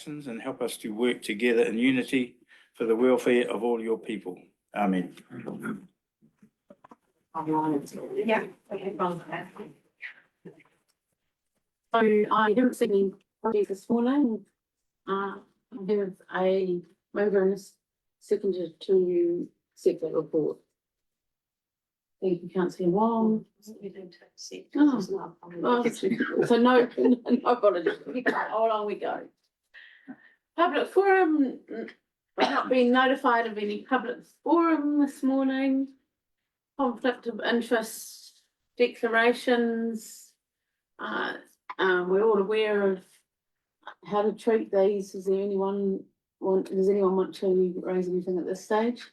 and help us to work together in unity for the welfare of all your people. Amen. Yeah. So I haven't seen any projects this morning. I have a mover and a seconder to set that report. Thank you, Councillor Wong. Oh, so no apologies. How long we go? Public forum. We've not been notified of any public forum this morning. Conflict of interest declarations. We're all aware of how to treat these. Does anyone want to raise anything at this stage?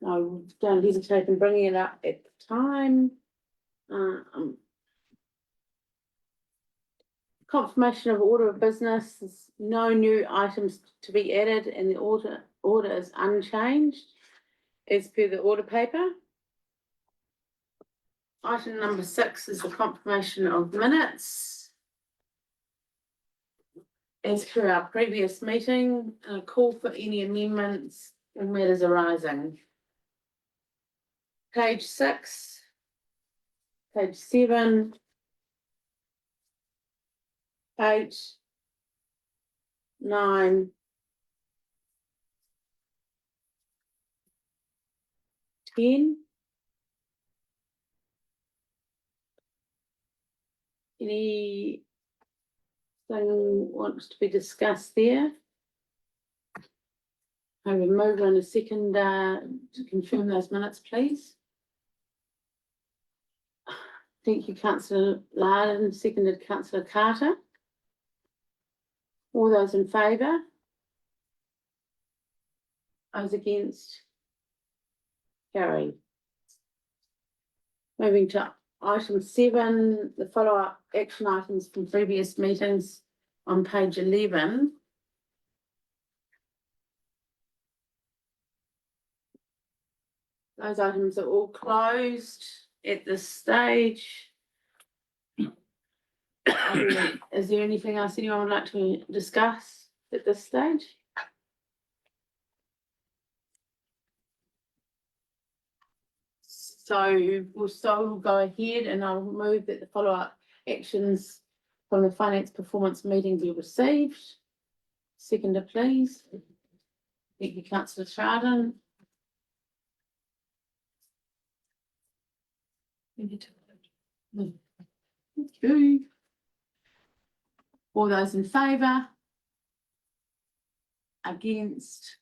No, don't hesitate in bringing it up at the time. Confirmation of order of business. There's no new items to be added, and the order is unchanged as per the order paper. Item number 6 is the confirmation of minutes. As per our previous meeting, a call for any amendments or matters arising. Page 6, page 7, 8, 9, 10. Anything wants to be discussed there? I will move on a second to confirm those minutes, please. Thank you, Councillor Larden, seconded Councillor Carter. All those in favour? Those against? Carried. Moving to item 7, the follow-up action items from previous meetings on page 11. Those items are all closed at this stage. Is there anything else anyone would like to discuss at this stage? So we'll go ahead, and I'll move that the follow-up actions from the finance performance meeting be received. Seconder, please. Thank you, Councillor Chardon. Thank you. All those in favour? Against?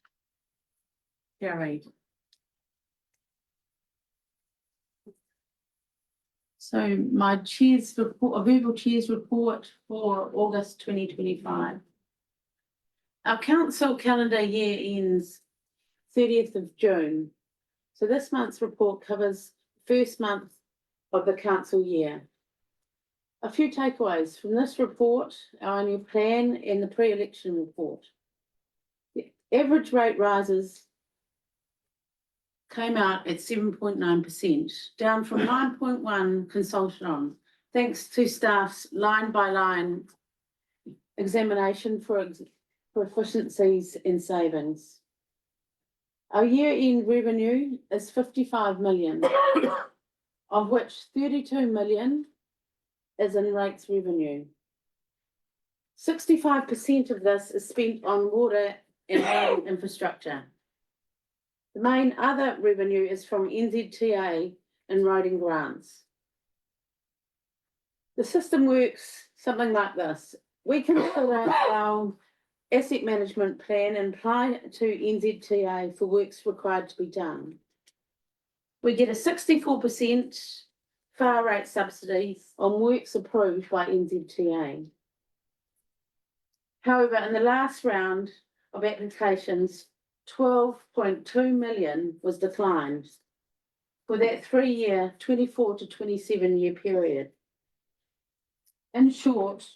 Carried. So my chair's report, a verbal chair's report for August 2025. Our council calendar year ends 30th of June. So this month's report covers the first month of the council year. A few takeaways from this report, our annual plan and the pre-election report. The average rate rises came out at 7.9%, down from 9.1 consulted on, thanks to staff's line-by-line examination for efficiencies and savings. Our year-end revenue is 55 million, of which 32 million is in rates revenue. 65% of this is spent on water and road infrastructure. The main other revenue is from NZTA and roading grants. The system works something like this. We can fill out our asset management plan and apply to NZTA for works required to be done. We get a 64% far rate subsidy on works approved by NZTA. However, in the last round of applications, 12.2 million was declined for that 3-year, 24 to 27 year period. In short,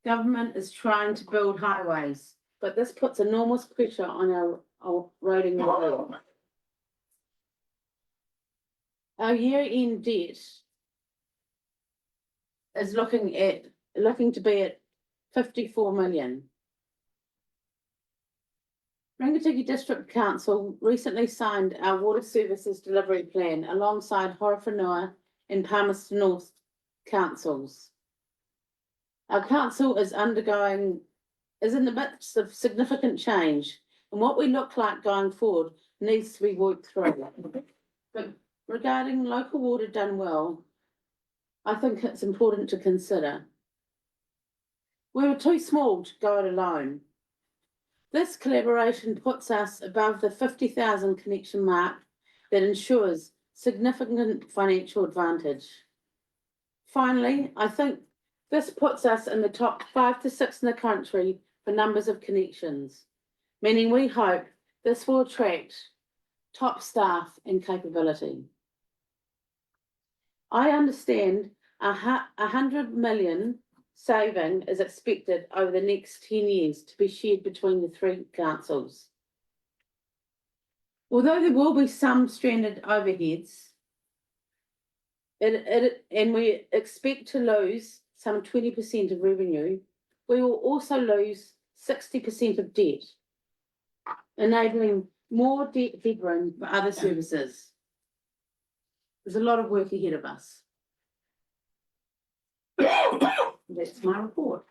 government is trying to build highways, but this puts enormous pressure on our roading model. Our year-end debt is looking to be at 54 million. Rangitikei District Council recently signed our water services delivery plan alongside Horowhenua and Palmerston North councils. Our council is in the midst of significant change, and what we look like going forward needs to be worked through. But regarding local water done well, I think it's important to consider. We were too small to go it alone. This collaboration puts us above the 50,000 connection mark that ensures significant financial advantage. Finally, I think this puts us in the top 5 to 6 in the country for numbers of connections, meaning we hope this will attract top staff and capability. I understand 100 million saving is expected over the next 10 years to be shared between the 3 councils. Although there will be some stranded overheads, and we expect to lose some 20% of revenue, we will also lose 60% of debt, enabling more debt headroom for other services. There's a lot of work ahead of us. That's my report.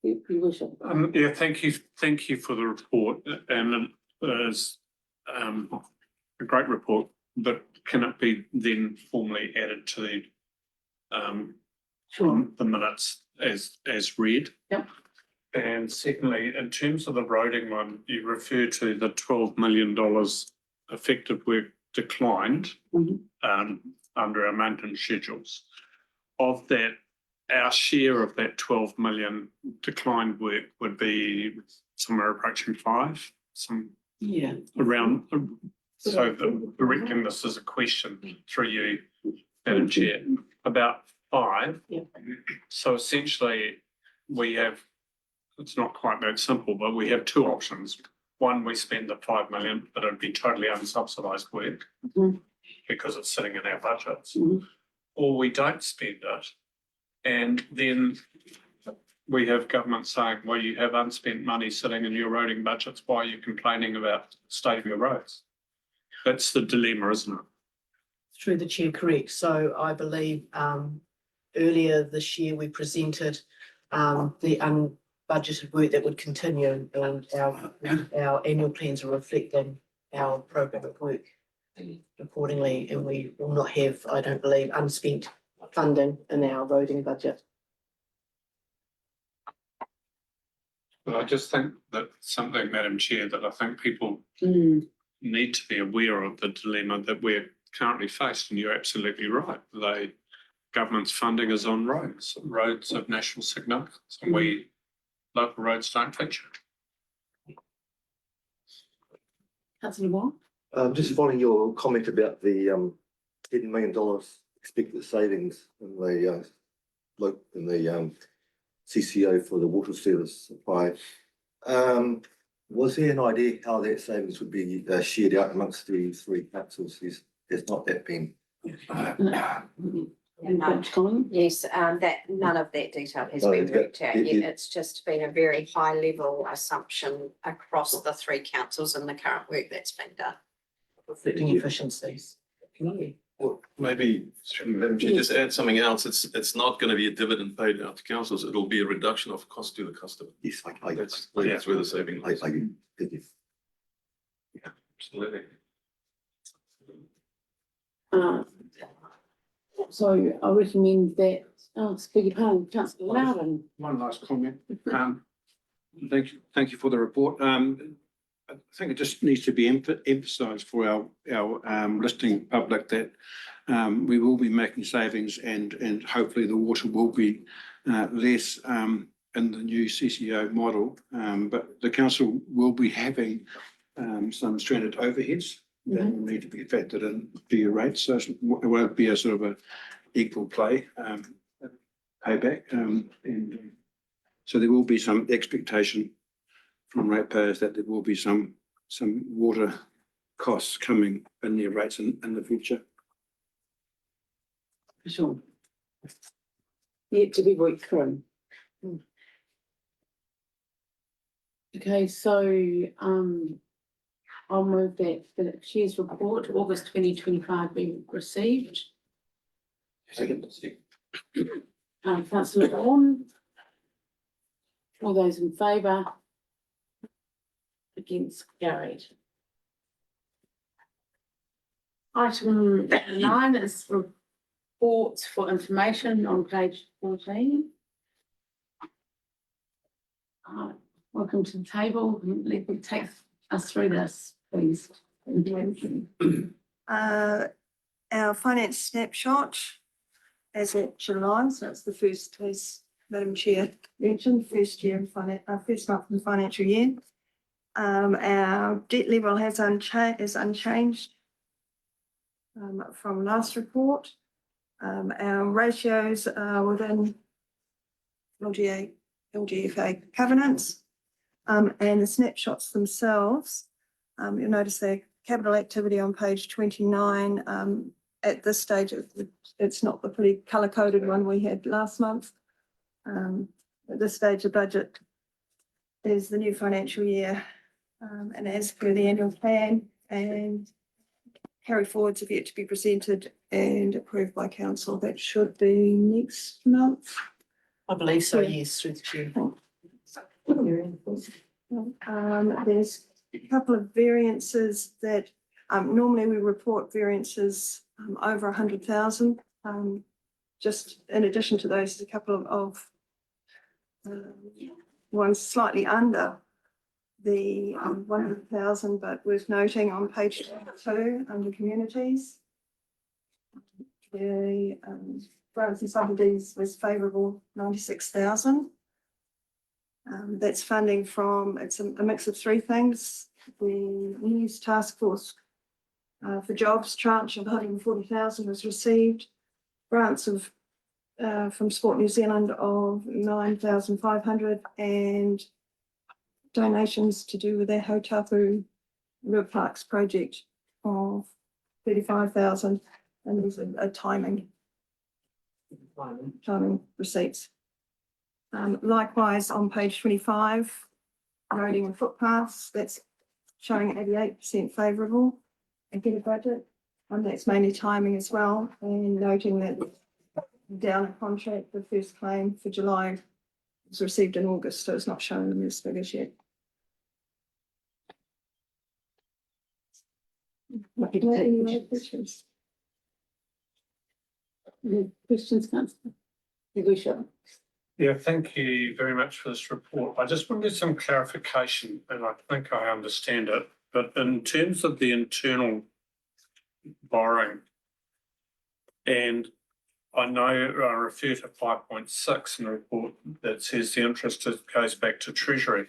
You wish it. Yeah, thank you for the report, and it is a great report, but can it be then formally added to the minutes as read? Yep. And secondly, in terms of the roading one, you refer to the $12 million effective work declined under our maintenance schedules. Of that, our share of that 12 million declined work would be somewhere approaching 5, around. So directing this as a question through you, Madam Chair, about 5. Yeah. So essentially we have, it's not quite that simple, but we have 2 options. One, we spend the 5 million, but it'd be totally unsubsidized work because it's sitting in our budgets, or we don't spend it. And then we have government saying, well, you have unspent money sitting in your roading budgets. Why are you complaining about the state of your roads? That's the dilemma, isn't it? Through the chair, correct. So I believe earlier this year we presented the unbudgeted work that would continue, and our annual plans are reflecting our program of work accordingly, and we will not have, I don't believe, unspent funding in our roading budget. But I just think that something, Madam Chair, that I think people need to be aware of the dilemma that we're currently faced, and you're absolutely right. Government's funding is on roads of national significance, and local roads don't feature. Councillor Wong? Just following your comment about the $10 million expected savings in the CCO for the water service supply. Was there an idea how that savings would be shared out amongst the 3 councils? There's not that been. Yes, that none of that detail has been worked out yet. It's just been a very high level assumption across the 3 councils and the current work that's been done. Reflecting efficiencies. Well, maybe Madam Chair, just add something else. It's not going to be a dividend paid out to councils. It'll be a reduction of cost to the customer. Yes, That's where the saving lies. thank you. Yeah, absolutely. So I recommend that, speaking of pardon, Councillor Loudon. One last comment. Thank you for the report. I think it just needs to be emphasised for our listening public that we will be making savings, and hopefully the water will be less in the new CCO model. But the council will be having some stranded overheads that will need to be factored in to your rates. So it won't be a sort of a equal play payback. And so there will be some expectation from ratepayers that there will be some water costs coming in their rates in the future. For sure. Yet to be worked through. Okay, so, I'll move that the Shares report, August 2025 be received. Councillor Vaughan. All those in favour? Against, carried. Item 9 is reports for information on page 14. Welcome to the table. Let me take us through this, please. Our finance snapshot as at July, so it's the first, as Madam Chair mentioned, first month in the financial year. Our debt level is unchanged from last report. Our ratios are within LGFA covenants. And the snapshots themselves, you'll notice the capital activity on page 29. At this stage, it's not the pretty colour-coded one we had last month. At this stage, the budget is the new financial year, and as per the annual plan, and carry forwards have yet to be presented and approved by council. That should be next month. I believe so, yes, through the chair. There's a couple of variances that normally we report variances over 100,000. Just in addition to those, there's a couple of ones slightly under the 100,000, but worth noting on page 2 under communities. The grants and subsidies was favourable, 96,000. That's funding from, it's a mix of 3 things. The News Task Force for Jobs tranche of 140,000 was received. Grants of from Sport New Zealand of 9,500 and donations to do with their Hautapu River Parks project of 35,000, and there's a timing receipts. Likewise, on page 25, roading and footpaths, that's showing 88% favourable ahead of budget, and that's mainly timing as well, and noting that down a contract, the first claim for July was received in August, so it's not shown in these figures yet. Happy to take Any questions. questions? Questions, councillor? Negusha. Yeah, thank you very much for this report. I just wanted some clarification, and I think I understand it, but in terms of the internal borrowing, and I know I refer to 5.6 in the report that says the interest goes back to Treasury.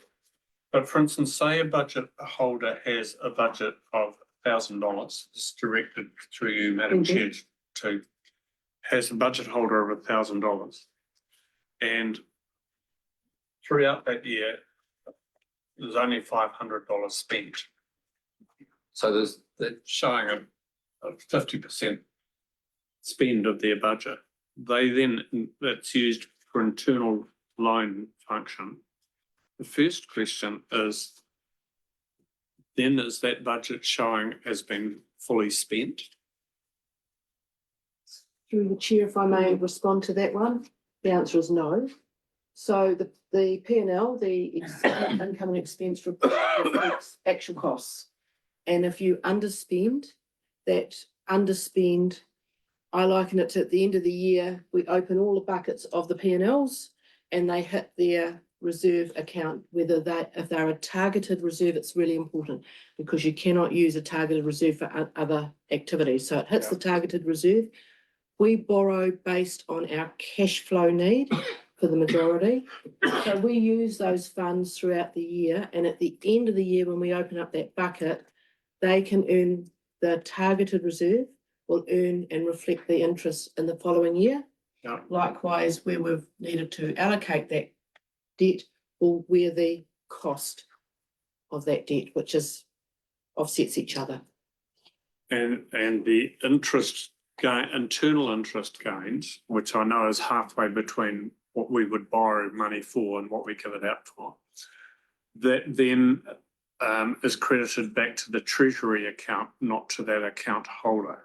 But for instance, say a budget holder has a budget of $1,000, it's directed through you, Madam Chair, to has a budget holder of $1,000. And throughout that year, there's only $500 spent. So they're showing a 50% spend of their budget. That's used for internal loan function. The first question is, then is that budget showing has been fully spent? Through the chair, if I may respond to that one, the answer is no. So the P&L, the income and expense report reflects actual costs. And if you underspend, that underspend, I liken it to at the end of the year, we open all the buckets of the P&Ls and they hit their reserve account, if they're a targeted reserve, it's really important because you cannot use a targeted reserve for other activities. So it hits the targeted reserve. We borrow based on our cash flow need for the majority. So we use those funds throughout the year, and at the end of the year, when we open up that bucket, they can earn the targeted reserve, will earn and reflect the interest in the following year. Yeah. Likewise, where we've needed to allocate that debt will wear the cost of that debt, which is offsets each other. And the interest gain, internal interest gains, which I know is halfway between what we would borrow money for and what we give it out for. that then is credited back to the treasury account, not to that account holder.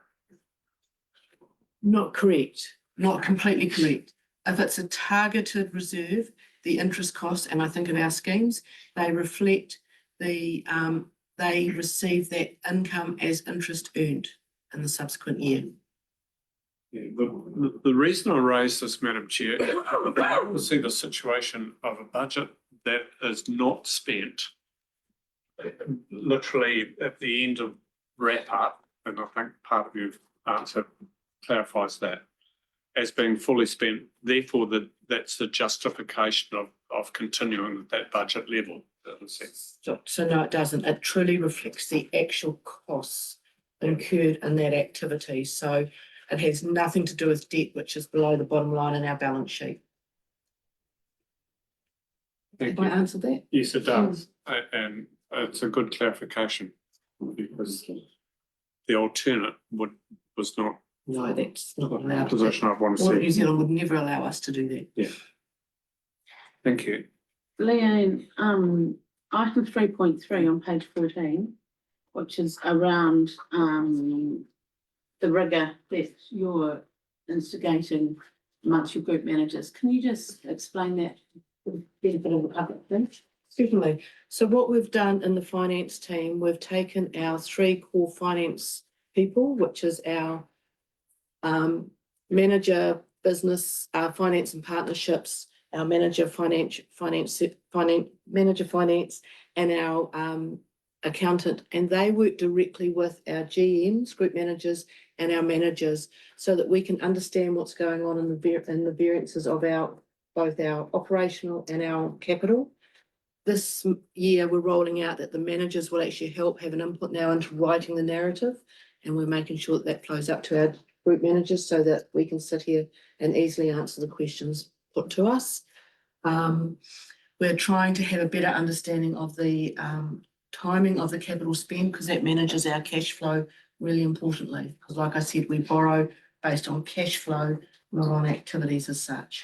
Not correct, not completely correct. If it's a targeted reserve, the interest costs, and I think in our schemes, they reflect the, they receive that income as interest earned in the subsequent year. Yeah, the reason I raise this, Madam Chair, is I want to see the situation of a budget that is not spent literally at the end of wrap up, and I think part of your answer clarifies that, as being fully spent. Therefore, that's the justification of continuing at that budget level. So no, it doesn't. It truly reflects the actual costs incurred in that activity. So it has nothing to do with debt, which is below the bottom line in our balance sheet. Thank Have I you. answered that? Yes, it does, and it's a good clarification, because the alternate was not No, that's not allowed. the position I want to Water New see. Zealand would never allow us to do that. Thank you. Leanne, item 3.3 on page 14, which is around, the rigor that you're instigating amongst your group managers. Can you just explain that for the benefit of the public, please? Certainly. So what we've done in the finance team, we've taken our 3 core finance people, which is our manager, business, finance and partnerships, our manager finance, manager finance, and our accountant, and they work directly with our GMs, group managers, and our managers, so that we can understand what's going on in the variances of both our operational and our capital. This year, we're rolling out that the managers will actually help have an input now into writing the narrative, and we're making sure that flows up to our group managers so that we can sit here and easily answer the questions put to us. We're trying to have a better understanding of the timing of the capital spend, because that manages our cash flow really importantly. Because like I said, we borrow based on cash flow, not on activities as such.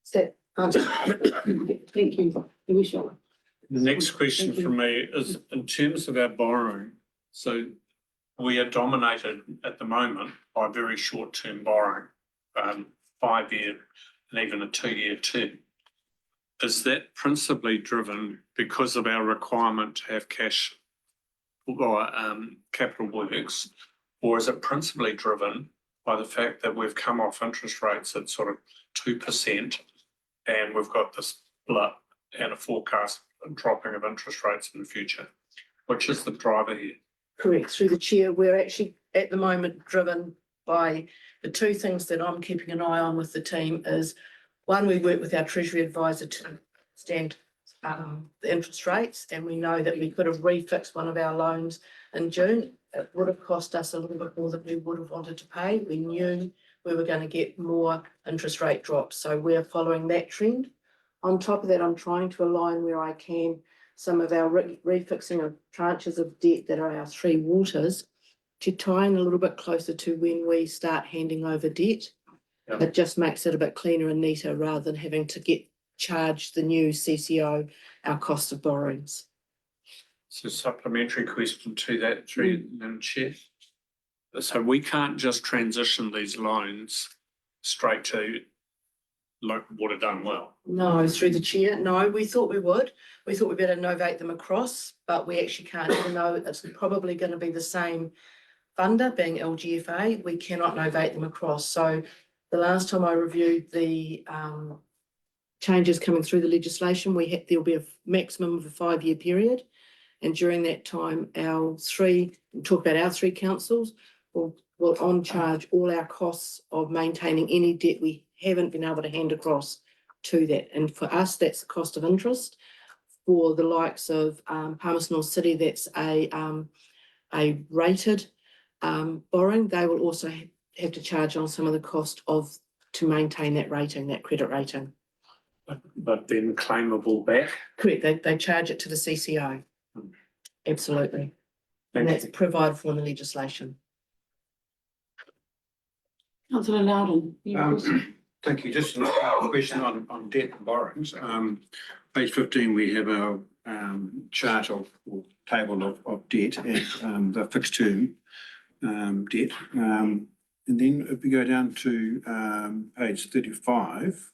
So, thank you. You wish you. The next question Thank you. from me is in terms of our borrowing. So we are dominated at the moment by very short-term borrowing, 5-year and even a 2-year term. Is that principally driven because of our requirement to have cash or capital works, or is it principally driven by the fact that we've come off interest rates at sort of 2% and we've got this blip and a forecast dropping of interest rates in the future? Which is the driver here? Correct. Through the chair, we're actually at the moment driven by the 2 things that I'm keeping an eye on with the team is, one, we work with our Treasury advisor to understand the interest rates, and we know that we could have refixed one of our loans in June. It would have cost us a little bit more than we would have wanted to pay. We knew we were going to get more interest rate drops, so we're following that trend. On top of that, I'm trying to align where I can some of our refixing of tranches of debt that are our 3 waters to tie in a little bit closer to when we start handing over debt. Yeah. It just makes it a bit cleaner and neater rather than having to get charged the new CCO our cost of borrowings. So supplementary question to that, through Madam Chair. So we can't just transition these loans straight to local water done well. No, through the chair. No, we thought we would. We thought we'd better novate them across, but we actually can't, even though it's probably going to be the same funder, being LGFA, we cannot novate them across. So the last time I reviewed the changes coming through the legislation, there'll be a maximum of a 5-year period. And during that time, we'll talk about our 3 councils, will on charge all our costs of maintaining any debt we haven't been able to hand across to that. And for us, that's the cost of interest. For the likes of Palmerston North City, that's a rated borrowing. They will also have to charge on some of the cost to maintain that rating, that credit rating. But then claimable back. Correct, they charge it to the CCO. Absolutely. And that's provided for in the legislation. Councillor Loudon. you have a question? Thank you. Just a question on debt and borrowings. Page 15, we have our chart or table of debt and the fixed term debt. And then if we go down to page 35,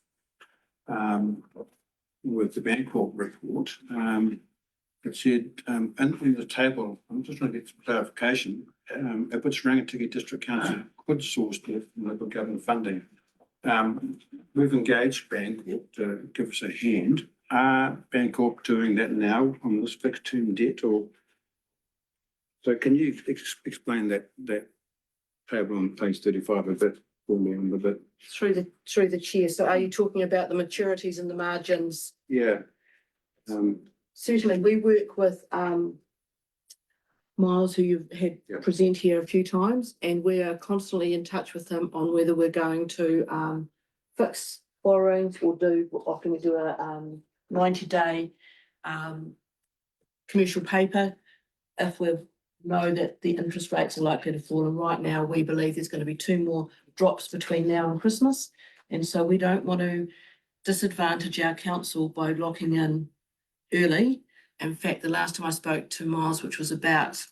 with the Bancorp report, it said in the table, I'm just trying to get some clarification, if it's Rangitikei District Council could source debt from local government funding. We've engaged Bancorp to give us a hand. Are Bancorp doing that now on this fixed term debt, or? So can you explain that table on page 35 a bit for me a bit? Through the chair. So are you talking about the maturities and the margins? Yeah. Certainly, we work with Miles, who you've had Yeah. present here a few times, and we are constantly in touch with him on whether we're going to fix borrowings or often we do a 90-day commercial paper if we know that the interest rates are likely to fall. And right now, we believe there's going to be 2 more drops between now and Christmas. And so we don't want to disadvantage our council by locking in early. In fact, the last time I spoke to Miles, which was about,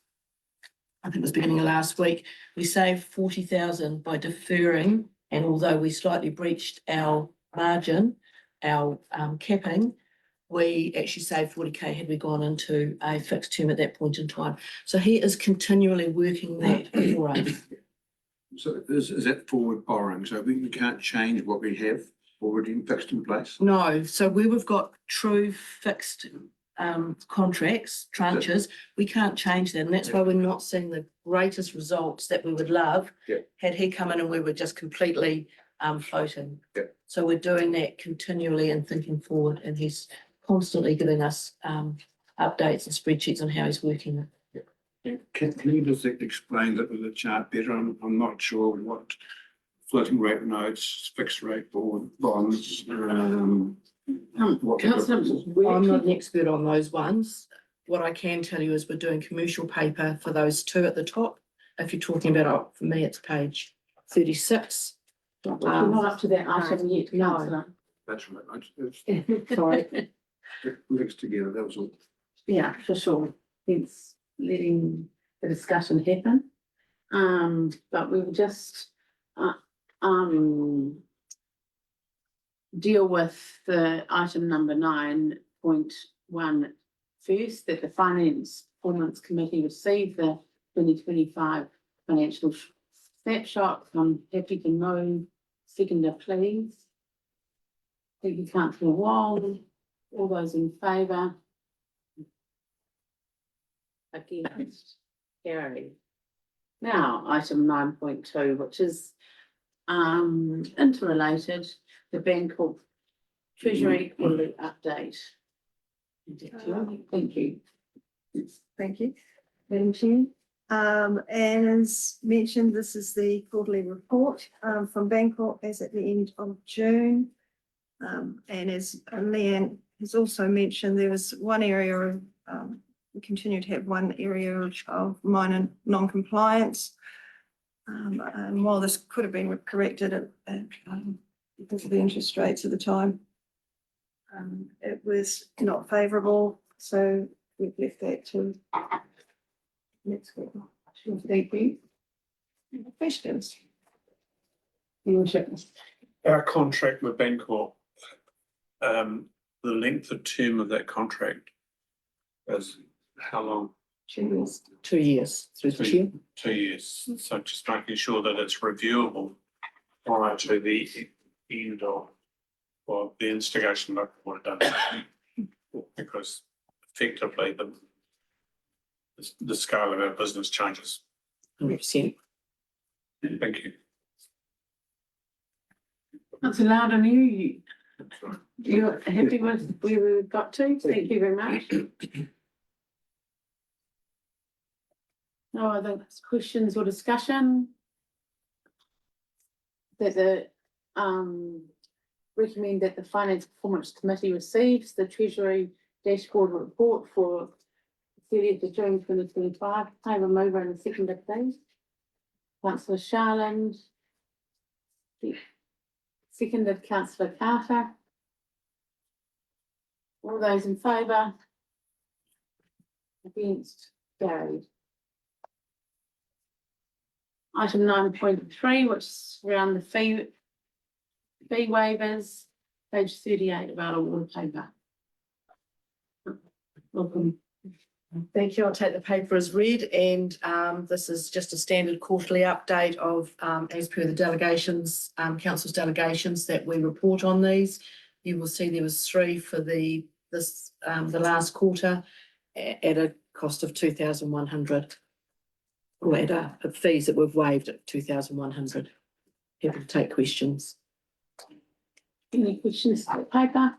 I think it was beginning of last week, we saved 40,000 by deferring. And although we slightly breached our margin, our capping, we actually saved 40K had we gone into a fixed term at that point in time. So he is continually working that for us. So is that forward borrowing? So we can't change what we have already fixed in place? No, so where we've got true fixed contracts, tranches, we can't change that. And that's why we're not seeing the greatest results that we would love Yeah. had he come in and we were just completely floating. Yeah. So we're doing that continually and thinking forward, and he's constantly giving us updates and spreadsheets on how he's working. Can you just explain that with the chart better? I'm not sure what floating rate notes, fixed rate bonds. What the Councillor, difference is. I'm not an expert on those ones. What I can tell you is we're doing commercial paper for those 2 at the top. If you're talking about, for me, it's page 36. we're not up to that item yet, No. councillor. That's right. It's Sorry. it links together, that was all. Yeah, for sure. It's letting the discussion happen. But we will just deal with the item number 9.1 first, that the Finance Performance Committee received the 2025 financial snapshot. I'm happy to move. Seconder, please. Thank you, Councillor Wong. All those in favour? Against? Carried. Now, item 9.2, which is interrelated, the Bancorp Treasury quarterly update. Thank you. Thank you, Madam Chair. As mentioned, this is the quarterly report from Bancorp as at the end of June. And as Leanne has also mentioned, there was one area of, we continue to have one area of minor non-compliance. And while this could have been corrected because of the interest rates at the time, it was not favourable, so we've left that to next week. Thank you. Any questions? Our contract with Bancorp, the length of term of that contract is how long? 2 years. 2 years through the chair. 2 years. So just making sure that it's reviewable prior to the end of, well, the instigation of what it does. Because effectively the scale of our business changes. 100%. Thank you. That's allowed on you. You're happy with where we got to? Thank you very much. No other questions or discussion? That the recommend that the Finance Performance Committee receives the Treasury Dashboard Report for 30th of June 2025. I have a mover and a seconder, please. Councillor Sharland. seconded councillor Carter. All those in favour? Against, carried. Item 9.3, which is around the fee waivers, page 38 of our water paper. Welcome. Thank you. I'll take the paper as read, and this is just a standard quarterly update of as per the delegations, council's delegations that we report on these. You will see there was 3 for the last quarter at a cost of 2,100. Or at a fees that we've waived at 2,100. Happy to take questions. Any questions on the paper?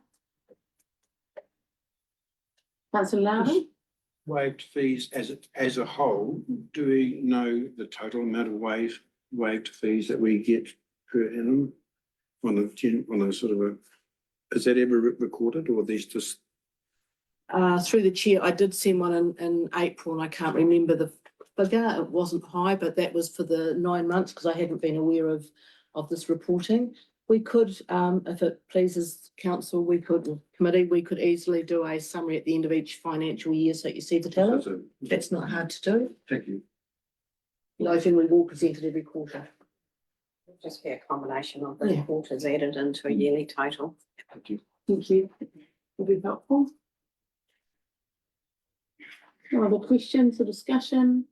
Councillor Loudon? Waived fees as a whole, do we know the total amount of waived fees that we get per annum? On a sort of a, is that ever recorded, or are these just? Through the chair, I did send one in April, and I can't remember the figure. It wasn't high, but that was for the 9 months because I hadn't been aware of this reporting. We could, if it pleases council, or committee, we could easily do a summary at the end of each financial year so you see the tally. That's not hard to do. Thank you. Noting we will present it every quarter. It'll just be a combination of the quarters added into a yearly total. Thank you. Thank you. Will be helpful. No other questions or discussion?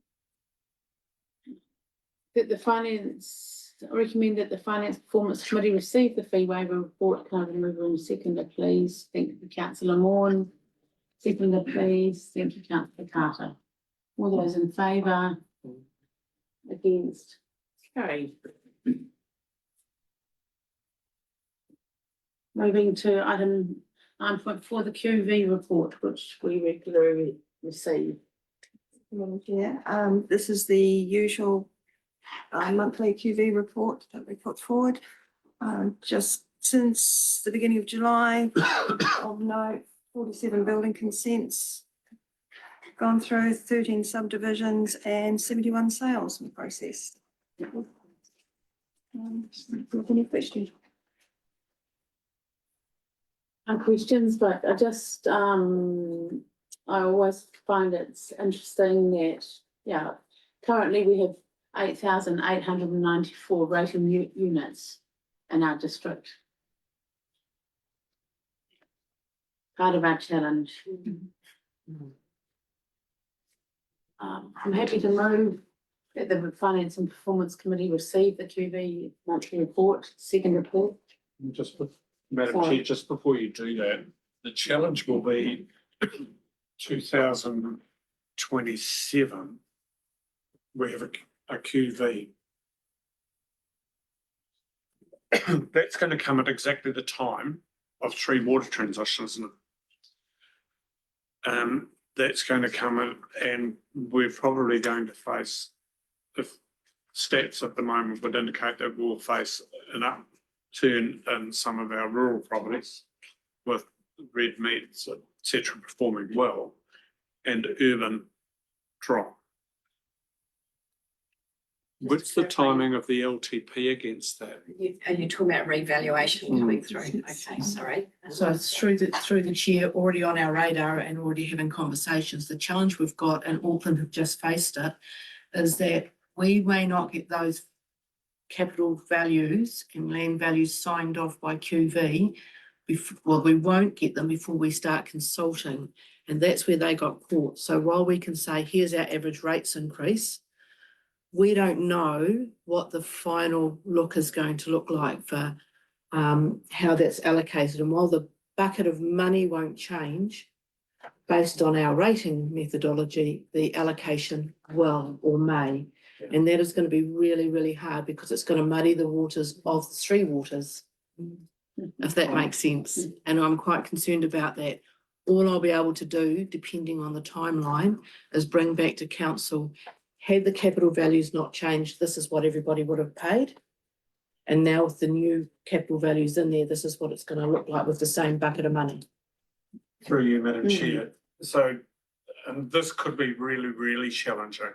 Recommend that the Finance Performance Committee receive the fee waiver report. Can I remove and seconder, please? Thank you, councillor Morn. Seconder, please. Thank you, councillor Carter. All those in favour? Against? Carried. Moving to item 9.4, the QV report, which we regularly receive. Yeah, this is the usual monthly QV report that we put forward. Just since the beginning of July, of note, 47 building consents gone through, 13 subdivisions and 71 sales in process. Any questions? Questions, but I just, I always find it's interesting that, yeah, currently we have 8,894 rating units in our district. Part of our challenge. I'm happy to move that the Finance and Performance Committee receive the QV monthly report, second report. Madam Chair, just before you do that, the challenge will be 2027. We have a QV. That's going to come at exactly the time of 3 water transitions, isn't it? That's going to come in, and we're probably going to face, if stats at the moment would indicate that we'll face an upturn in some of our rural properties with red meats, etc., performing well, and urban drop. What's the timing of the LTP against that? Are you talking about revaluation coming through? Okay, sorry. So it's through the chair, already on our radar and already having conversations. The challenge we've got, and Auckland have just faced it, is that we may not get those capital values and land values signed off by QV. Well, we won't get them before we start consulting, and that's where they got caught. So while we can say, here's our average rates increase, we don't know what the final look is going to look like for how that's allocated. And while the bucket of money won't change based on our rating methodology, the allocation will or may. And that is going to be really, really hard because it's going to muddy the waters of the 3 waters, if that makes sense. And I'm quite concerned about that. All I'll be able to do, depending on the timeline, is bring back to council, had the capital values not changed, this is what everybody would have paid. And now with the new capital values in there, this is what it's going to look like with the same bucket of money. Through you, Madam Chair. So this could be really, really challenging.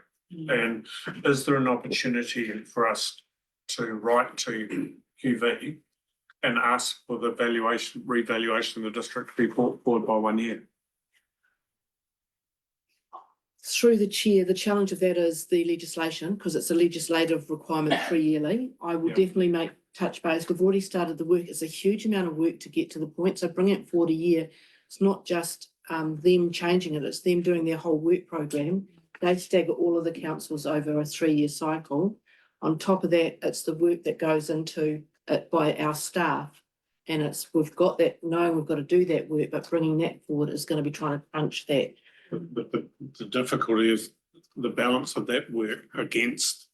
And is there an opportunity for us to write to QV and ask for the revaluation of the district to be brought forward by 1 year. Through the chair, the challenge of that is the legislation, because it's a legislative requirement 3 yearly. I will Yeah. definitely make touch base. We've already started the work. It's a huge amount of work to get to the point. So bring it forward a year. It's not just them changing it, it's them doing their whole work program. They stagger all of the councils over a 3-year cycle. On top of that, it's the work that goes into it by our staff. And we've got that, knowing we've got to do that work, but bringing that forward is going to be trying to crunch that. But the difficulty is the balance of that work against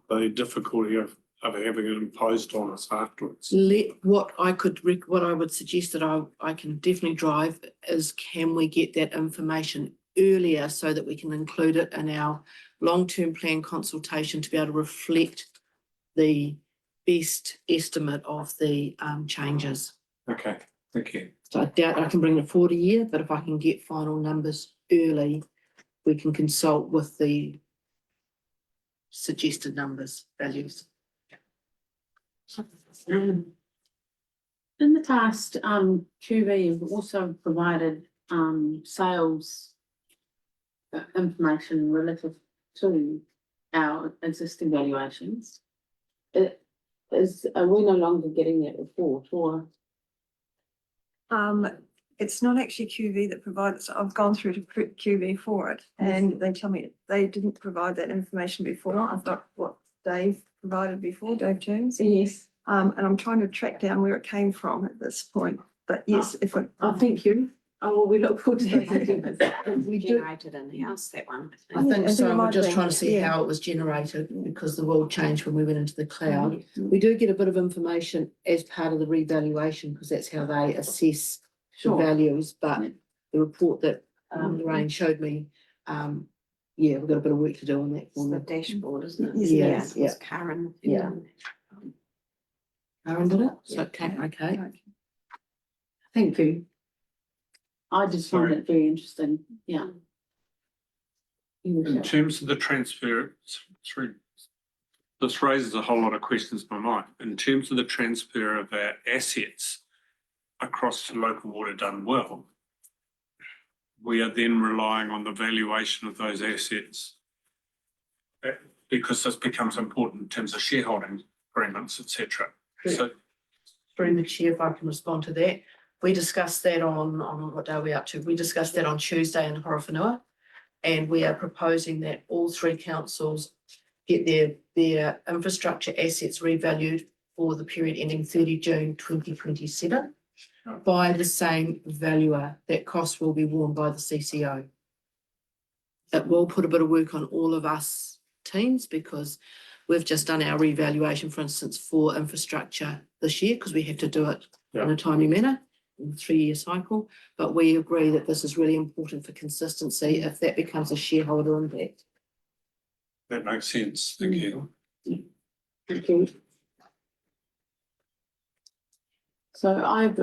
the difficulty of having it imposed on us afterwards. What I would suggest that I can definitely drive is, can we get that information earlier so that we can include it in our long-term plan consultation to be able to reflect the best estimate of the changes. Okay, thank you. So I doubt I can bring it forward a year, but if I can get final numbers early, we can consult with the suggested numbers, values. In the past, QV have also provided, sales information relative to our existing valuations. Are we no longer getting that report, or? It's not actually QV that provides, I've gone through to QV for it, and they tell me they didn't provide that information before. I've got what Dave provided before, Dave Jones. Yes. And I'm trying to track down where it came from at this point, but yes, if it. Oh, thank you. Oh, well, we look forward to that. We generated in the house, that one. I think I so. think it We're might just be, trying to see yeah. how it was generated, because the world changed when we went into the cloud. We do get a bit of information as part of the revaluation, because that's how they assess the Sure. values, but Yeah. the report that Lorraine showed me, yeah, we've got a bit of work to do on that. It's the dashboard, isn't it? Yeah, It was Karen. who Yeah. done that. Aaron did it? So, okay. Thank you. I just find it very interesting, yeah. In terms of the transfer, this raises a whole lot of questions in my mind. In terms of the transfer of our assets across to local water done well, we are then relying on the valuation of those assets, because this becomes important in terms of shareholding agreements, etc. So Through the chair, if I can respond to that. We discussed that on what day are we up to? We discussed that on Tuesday in Horowhenua. And we are proposing that all 3 councils get their infrastructure assets revalued for the period ending 30 June 2027 by the same valuer. That cost will be borne by the CCO. It will put a bit of work on all of us teams, because we've just done our revaluation, for instance, for infrastructure this year, because we have to do it in a timely manner, in a 3-year cycle. But we agree that this is really important for consistency if that becomes a shareholder impact. that makes sense. Thank you. Thank you. So I've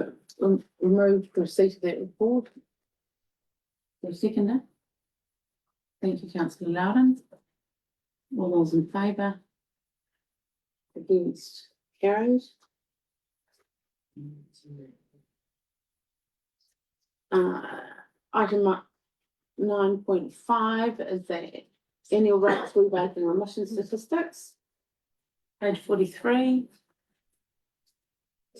removed receipt of that report. For a seconder. Thank you, councillor Loudon. All those in favour? Against? Carried. Item 9.5 is the annual rates rebate and remission statistics. Page 43.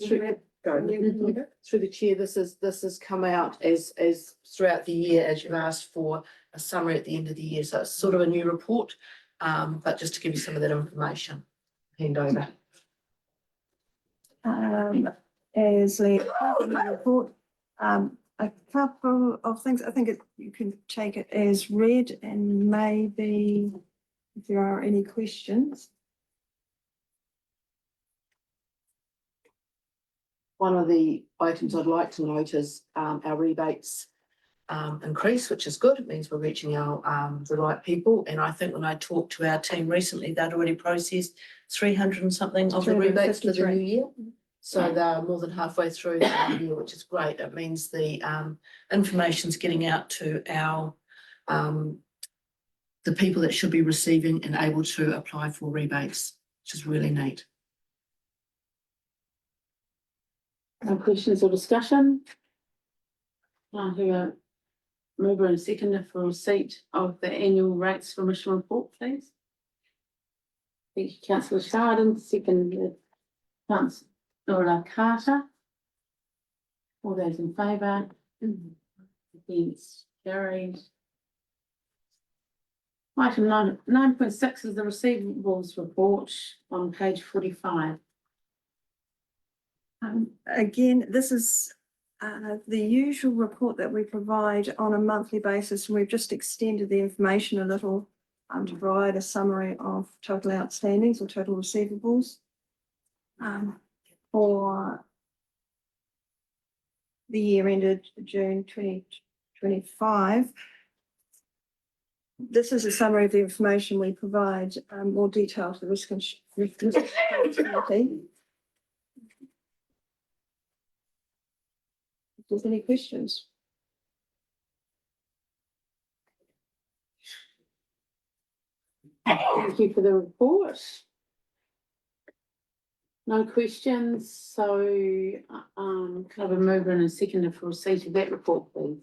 Through the chair, this has come out as throughout the year, as you've asked for a summary at the end of the year. So it's sort of a new report, but just to give you some of that information, hand over. As Lee report, a couple of things, I think you can take it as read, and maybe if there are any questions. One of the items I'd like to note is our rebates increase, which is good. It means we're reaching our the right people. And I think when I talked to our team recently, they'd already processed 300 and something of the rebates for the new year. So they're more than halfway through the new year, which is great. It means the information's getting out to our the people that should be receiving and able to apply for rebates, which is really neat. No questions or discussion? I have a mover and seconder for receipt of the annual rates remission report, please. Thank you, councillor Chardon, seconded councillor Carter. All those in favour? Against, carried. Item 9.6 is the receivables report on page 45. Again, this is the usual report that we provide on a monthly basis. We've just extended the information a little to provide a summary of total outstandings or total receivables for the year ended June 2025. This is a summary of the information we provide, more detail to the risk and responsibility. If there's any questions? Thank you for the report. No questions, so can I have a mover and a seconder for receipt of that report, please?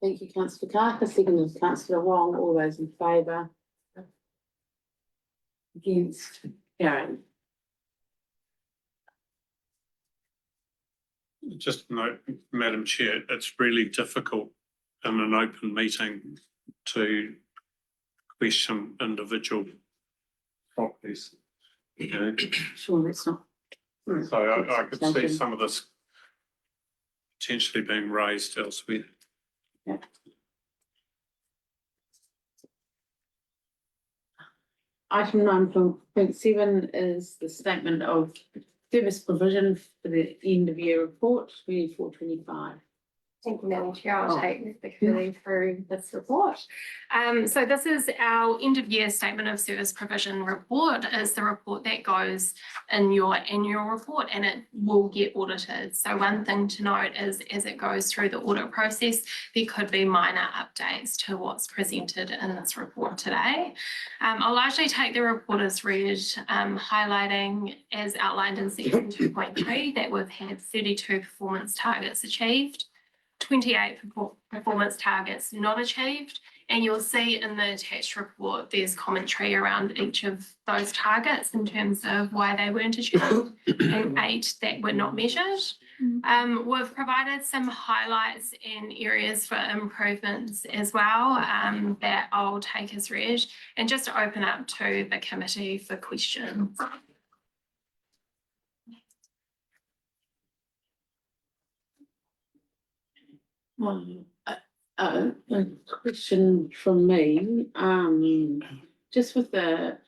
Thank you, councillor Carter, seconded councillor Wong, all those in favour? Against, carried. Just note, Madam Chair, it's really difficult in an open meeting to question individual properties. You know, Sure, that's not. so I could see some of this potentially being raised elsewhere. Item 9.7 is the statement of service provision for the end of year report, 24-25. Thank you, Madam Chair. I'll Oh. take the committee through this report. So this is our end of year statement of service provision report. Is the report that goes in your annual report and it will get audited. So one thing to note is as it goes through the audit process, there could be minor updates to what's presented in this report today. I'll largely take the report as read, highlighting as outlined in section 2.3 that we've had 32 performance targets achieved, 28 performance targets not achieved, and you'll see in the attached report there's commentary around each of those targets in terms of why they weren't achieved and 8 that were not measured. We've provided some highlights and areas for improvements as well that I'll take as read and just open up to the committee for questions. A question from me, just with the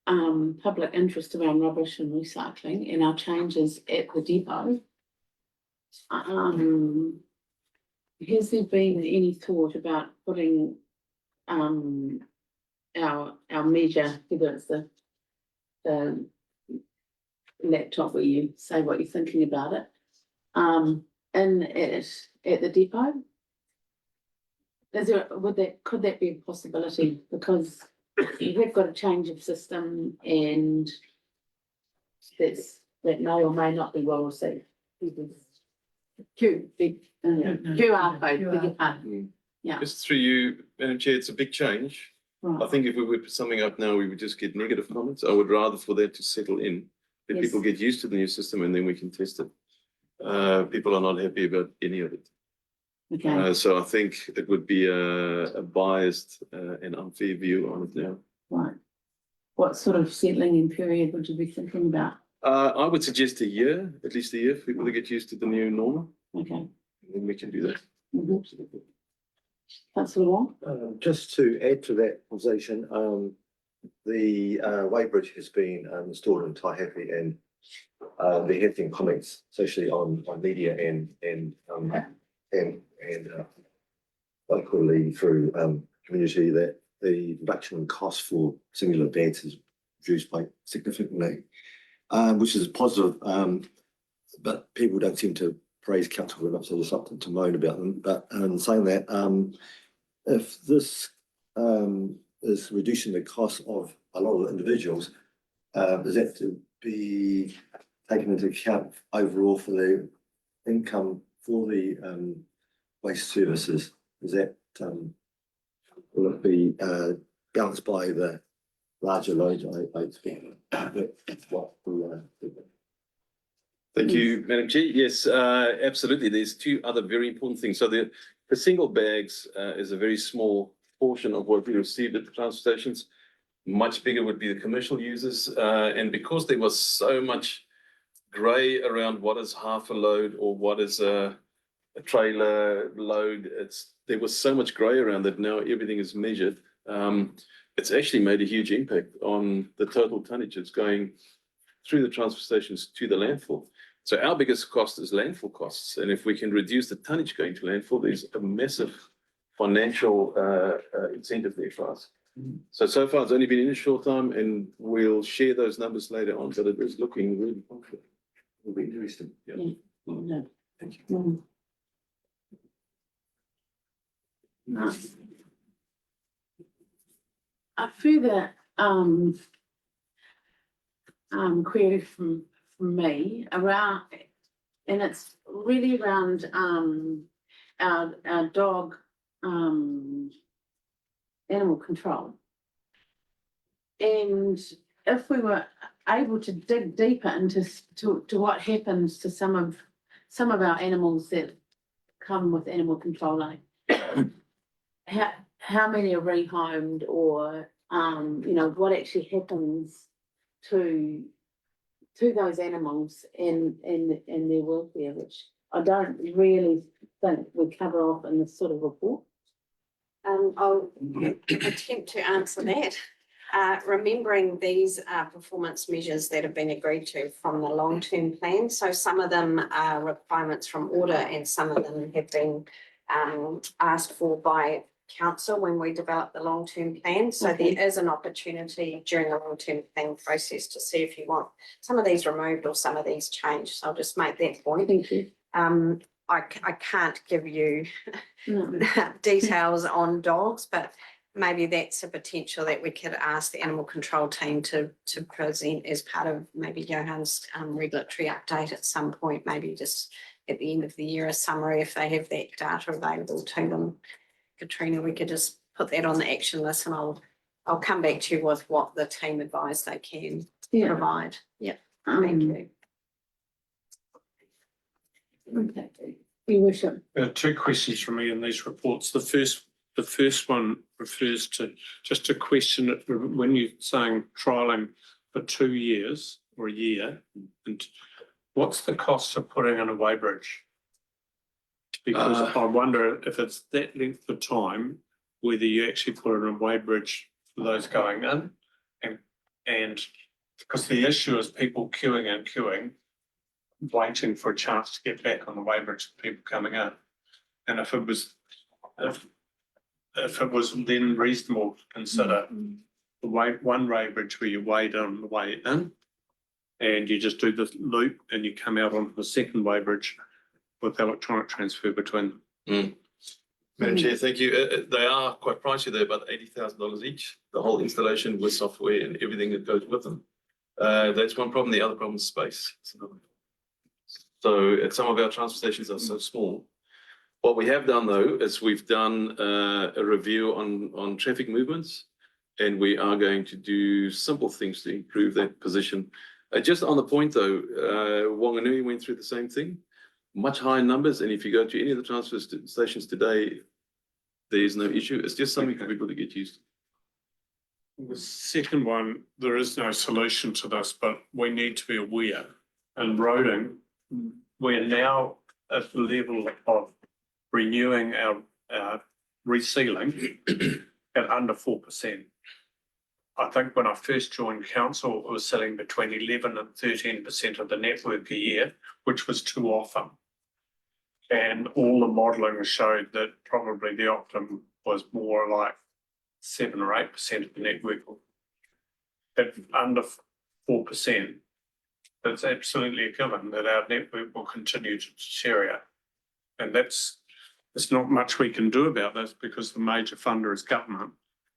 public interest around rubbish and recycling and our changes at the depot. Has there been any thought about putting our measure, whether it's the laptop where you say what you're thinking about it, in it at the depot? Could that be a possibility? Because we've got a change of system and that may or may not be well received. QR code. Yeah. Just through you, Madam Chair, it's a big change. I Right. think if we were summing up now, we would just get negative comments. I would rather for that to settle in, that Yes. people get used to the new system and then we can test it. People are not happy about any of it. Okay. So I think it would be a biased and unfair view on it now. Right. What sort of settling in period would you be thinking about? I would suggest a year, at least a year, for people to get used to the new normal, Okay. and then we can do that. Mhm. Councillor Wong? Just to add to that conversation, the weighbridge has been installed in Taihape, and there have been comments, especially on media and locally through community, that the reduction in cost for singular beds is reduced by significantly, which is positive. But people don't seem to praise council very much, so there's something to moan about them. But saying that, if this is reducing the cost of a lot of individuals, is that to be taken into account overall for the income for the waste services? Is that will it be balanced by the larger load, I expect? That's what Thank you, Madam Chair. Yes, absolutely. There's two other very important things. So the single bags is a very small portion of what we received at the transfer stations. Much bigger would be the commercial users. And because there was so much grey around what is half a load or what is a trailer load, there was so much grey around that now everything is measured. It's actually made a huge impact on the total tonnage that's going through the transfer stations to the landfill. So our biggest cost is landfill costs. And if we can reduce the tonnage going to landfill, there's a massive financial incentive there for us. So far it's only been in a short time, and we'll share those numbers later on, but it is looking really positive. will be interesting. Yeah. No. Thank you. Mm. No. A further query from me around, and it's really around our dog animal control. And if we were able to dig deeper into to what happens to some of our animals that come with animal control, like how many are rehomed, or what actually happens to those animals and their welfare, which I don't really think we cover off in this sort of report. I'll attempt to answer that. Remembering these are performance measures that have been agreed to from the long-term plan. So some of them are requirements from order and some of them have been asked for by council when we develop the long-term plan. So Okay. there is an opportunity during the long-term plan process to see if you want some of these removed or some of these changed. So I'll just make that point. Thank you. I can't give you No. details on dogs, but maybe that's a potential that we could ask the animal control team to present as part of maybe Johan's regulatory update at some point, maybe just at the end of the year, a summary if they have that data available to them. Katrina, we could just put that on the action list, and I'll come back to you with what the team advise they can provide. Yep, thank you. Okay. Your worship. Two questions from me in these reports. The first one refers to just a question when you're saying trialling for 2 years or a year, and what's the cost of putting in a weighbridge? Because I wonder if it's that length of time, whether you actually put in a weighbridge for those going in, and because the issue is people queuing, waiting for a chance to get back on the weighbridge for people coming in. And if it was then reasonable to consider the one weighbridge where you wade on the way in and you just do the loop and you come out onto the second weighbridge with electronic transfer between them. Madam Chair, thank you. They are quite pricey. They're about $80,000 each, the whole installation with software and everything that goes with them. That's one problem. The other problem is space. So at some of our transfer stations are so small. What we have done though, is we've done a review on traffic movements, and we are going to do simple things to improve that position. Just on the point though, Wanganui went through the same thing, much higher numbers. And if you go to any of the transfer stations today, there is no issue. It's just something for people to get used to. The second one, there is no solution to this, but we need to be aware. In roading, we're now at the level of renewing our resealing at under 4%. I think when I first joined council, it was sitting between 11 and 13% of the network a year, which was too often. And all the modelling showed that probably the optimum was more like 7 or 8% of the network. At under 4%, it's absolutely a given that our network will continue to deteriorate. And there's not much we can do about this because the major funder is government,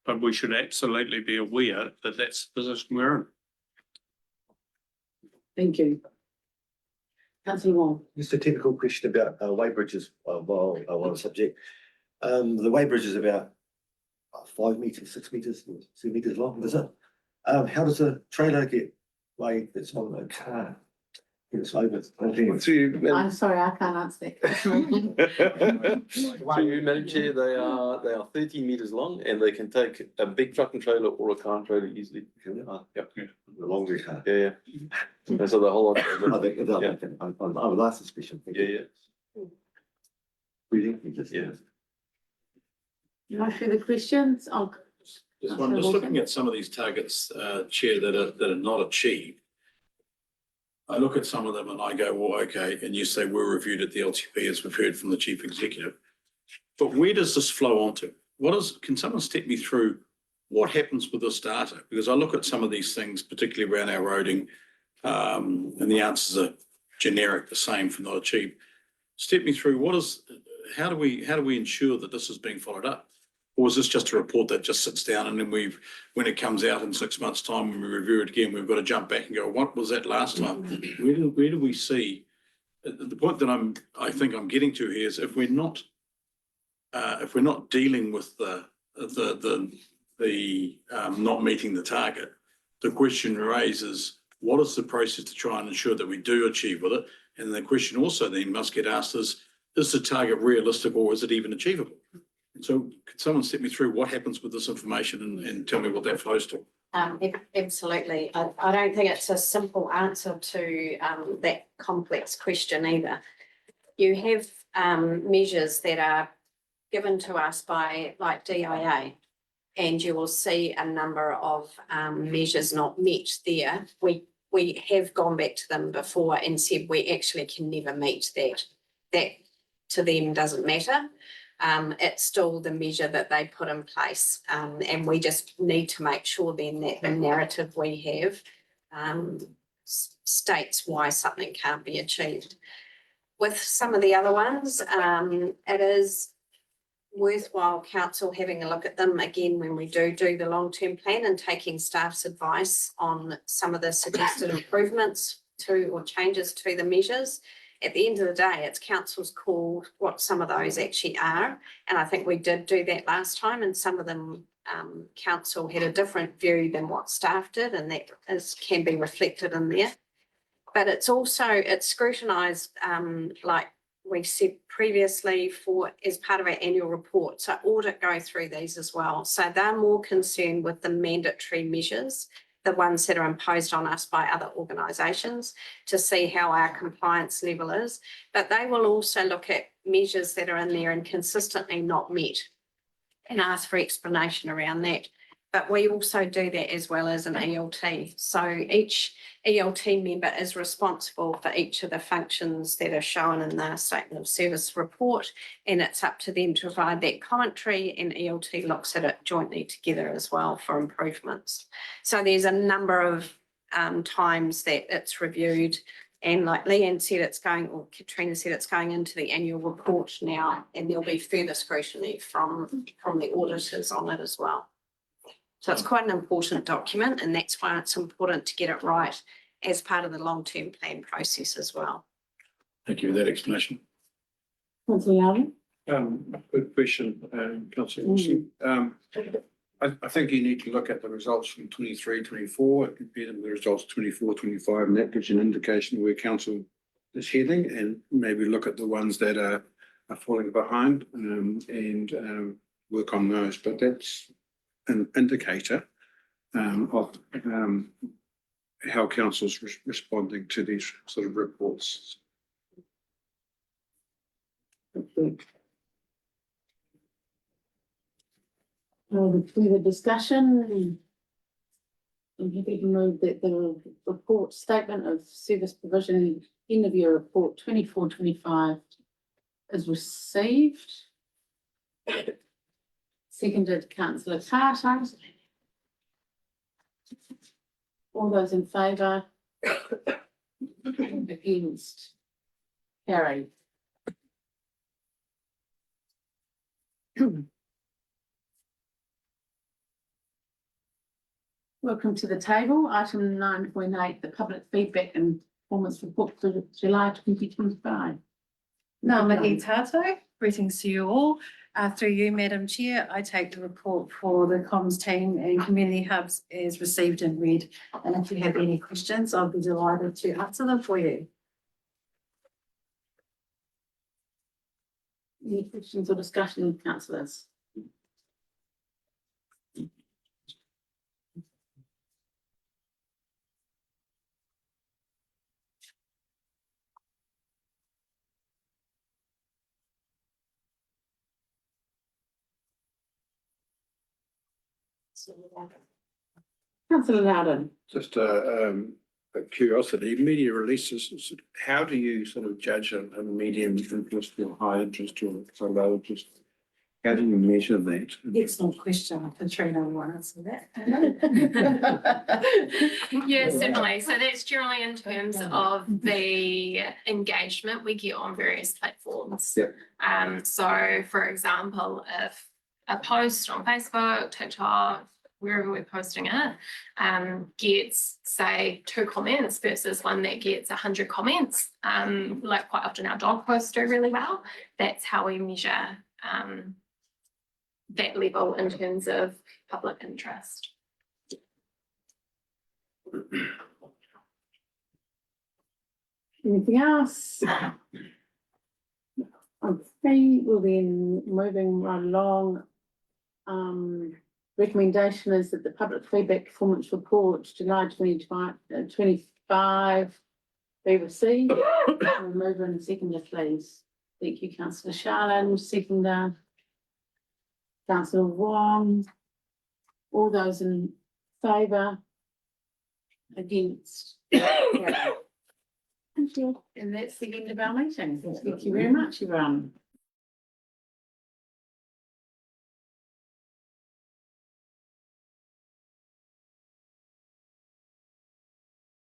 but we should absolutely be aware that that's the position we're in. Thank you. Councillor Wong. Just a technical question about weighbridges, while on the subject. The weighbridge is about 5 meters, 6 meters, 2 meters long, is it? How does a trailer get weighed that's on a car? It's over. I'm sorry, I can't answer that question. Through you, Madam Chair, they are 13 meters long and they can take a big truck and trailer or a car and trailer easily. Yep. The longer car. Yeah. And so the whole lot. I think, Yeah. I would ask this question. Yeah. Yeah. No further questions? Oh, Just one, just looking at some of these targets, Chair, that are not achieved. I look at some of them and I go, well, okay, and you say we're reviewed at the LTP as we've heard from the chief executive. But where does this flow onto? Can someone step me through what happens with this data? Because I look at some of these things, particularly around our roading, and the answers are generic, the same for not achieved. Step me through how do we ensure that this is being followed up? Or is this just a report that just sits down and then when it comes out in 6 months' time, when we review it again, we've got to jump back and go, what was that last time? Where do we see? The point that I think I'm getting to here is if we're not dealing with the not meeting the target, the question raises, what is the process to try and ensure that we do achieve with it? And the question also then must get asked is the target realistic or is it even achievable? So could someone step me through what happens with this information and tell me what that flows to? Absolutely. I don't think it's a simple answer to that complex question either. You have measures that are given to us by like DIA, and you will see a number of measures not met there. We have gone back to them before and said we actually can never meet that. That to them doesn't matter. It's still the measure that they put in place. And we just need to make sure then that the narrative we have states why something can't be achieved. With some of the other ones, it is worthwhile council having a look at them again when we do the long-term plan and taking staff's advice on some of the suggested improvements to or changes to the measures. At the end of the day, it's council's call what some of those actually are. And I think we did do that last time, and some of them council had a different view than what staff did, and that can be reflected in there. But it's scrutinised, like we said previously, as part of our annual report. So audit go through these as well. So they're more concerned with the mandatory measures, the ones that are imposed on us by other organisations, to see how our compliance level is. But they will also look at measures that are in there and consistently not met and ask for explanation around that. But we also do that as well as an ELT. So each ELT member is responsible for each of the functions that are shown in the Statement of Service report, and it's up to them to provide that commentary, and ELT looks at it jointly together as well for improvements. So there's a number of times that it's reviewed, and like Leanne said, Katrina said, it's going into the annual report now, and there'll be further scrutiny from the auditors on it as well. So it's quite an important document, and that's why it's important to get it right as part of the long-term plan process as well. Thank you for that explanation. Councillor Allen? Good question, Councillor Wilson. I think you need to look at the results from 23, 24, and compare them with the results 24, 25, and that gives you an indication where council is heading, and maybe look at the ones that are falling behind and work on those. But that's an indicator of how council's responding to these sort of reports. Further discussion. I'm happy to move that the report Statement of Service Provision End of Year Report 24-25 is received. Seconded, Councillor Carter. All those in favour? Against? Carried. Welcome to the table. Item 9.8, the public feedback and performance report for July 2025. Ngā mihi tātou, greetings to you all. Through you, Madam Chair, I take the report for the comms team and community hubs as received and read. And if you have any questions, I'll be delighted to answer them for you. Any questions or discussion, councillors? Councillor Loudon. Just a curiosity, media releases, how do you sort of judge a medium interest or high interest or so low interest? How do you measure that? Excellent question. Katrina will answer that. Yes, certainly. So that's generally in terms of the engagement we get on various platforms. Yep. So for example, if a post on Facebook, TikTok, wherever we're posting it, gets, say, 2 comments versus one that gets 100 comments, like quite often our dog posts do really well. That's how we measure that level in terms of public interest. Anything else? Okay, we'll then moving right along. Recommendation is that the public feedback performance report, July 2025 be received. We'll move in seconder, please. Thank you, councillor Sharland, seconder. Councillor Wong. All those in favour? Against? Thank you. And that's the end of our meeting. Thank you very much, everyone.